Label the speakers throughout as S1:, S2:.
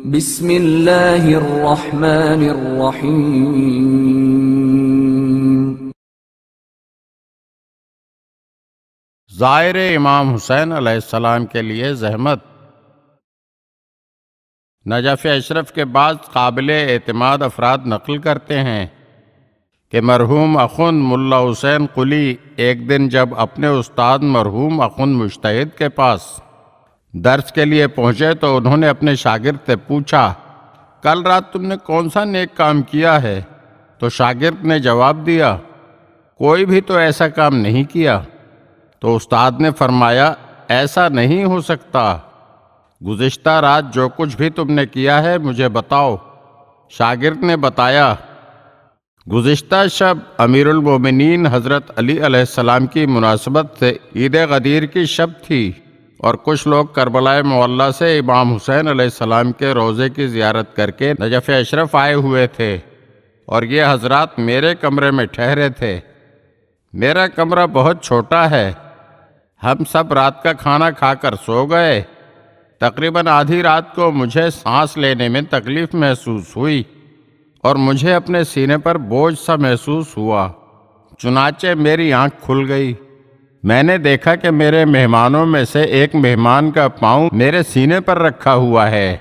S1: بسم اللہ الرحمن الرحیم۔
S2: زائر امام حسین علیہ السلام کے لیے زحمت۔ نجف اشرف کے بعض قابل اعتماد افراد نقل کرتے ہیں کہ مرحوم اخوند ملا حسین قلی ایک دن جب اپنے استاد مرحوم اخوند مجتہد کے پاس درس کے لیے پہنچے تو انہوں نے اپنے شاگرد سے پوچھا، کل رات تم نے کون سا نیک کام کیا ہے؟ تو شاگرد نے جواب دیا، کوئی بھی تو ایسا کام نہیں کیا۔ تو استاد نے فرمایا، ایسا نہیں ہو سکتا، گزشتہ رات جو کچھ بھی تم نے کیا ہے مجھے بتاؤ۔ شاگرد نے بتایا، گزشتہ شب امیر المومنین حضرت علی علیہ السلام کی مناسبت سے عید غدیر کی شب تھی اور کچھ لوگ کربلا معلیٰ سے امام حسین علیہ السلام کے روضے کی زیارت کر کے نجف اشرف آئے ہوئے تھے اور یہ حضرات میرے کمرے میں ٹھہرے تھے۔ میرا کمرہ بہت چھوٹا ہے، ہم سب رات کا کھانا کھا کر سو گئے۔ تقریباً آدھی رات کو مجھے سانس لینے میں تکلیف محسوس ہوئی اور مجھے اپنے سینے پر بوجھ سا محسوس ہوا، چنانچہ میری آنکھ کھل گئی۔ میں نے دیکھا کہ میرے مہمانوں میں سے ایک مہمان کا پاؤں میرے سینے پر رکھا ہوا ہے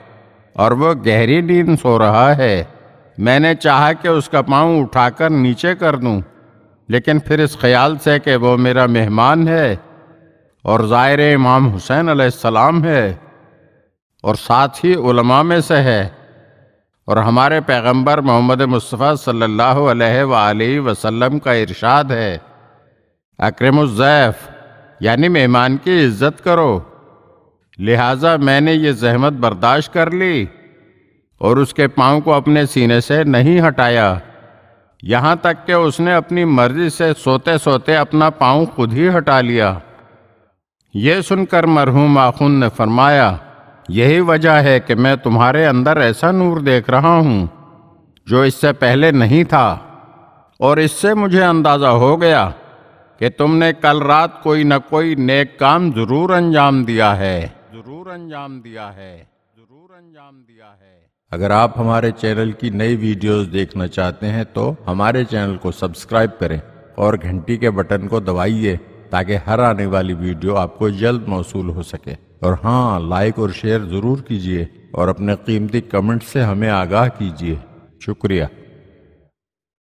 S2: اور وہ گہری نیند سو رہا ہے۔ میں نے چاہا کہ اس کا پاؤں اٹھا کر نیچے کر دوں، لیکن پھر اس خیال سے کہ وہ میرا مہمان ہے اور زائر امام حسین علیہ السلام ہے اور ساتھ ہی علماء میں سے ہے، اور ہمارے پیغمبر محمد مصطفیٰ صلی اللہ علیہ وآلہ وسلم کا ارشاد ہے، اکرم الضیف یعنی مہمان کی عزت کرو، لہٰذا میں نے یہ زحمت برداشت کر لی اور اس کے پاؤں کو اپنے سینے سے نہیں ہٹایا، یہاں تک کہ اس نے اپنی مرضی سے سوتے سوتے اپنا پاؤں خود ہی ہٹا لیا۔ یہ سن کر مرحوم آخوند نے فرمایا، یہی وجہ ہے کہ میں تمہارے اندر ایسا نور دیکھ رہا ہوں جو اس سے پہلے نہیں تھا، اور اس سے مجھے اندازہ ہو گیا کہ تم نے کل رات کوئی نہ کوئی نیک کام ضرور انجام دیا ہے۔
S3: اگر آپ ہمارے چینل کی نئی ویڈیوز دیکھنا چاہتے ہیں تو ہمارے چینل کو سبسکرائب کریں اور گھنٹی کے بٹن کو دبائیے تاکہ ہر آنے والی ویڈیو آپ کو جلد موصول ہو سکے، اور ہاں، لائک اور شیئر ضرور کیجیے اور اپنے قیمتی کمنٹ سے ہمیں آگاہ کیجیے۔ شکریہ۔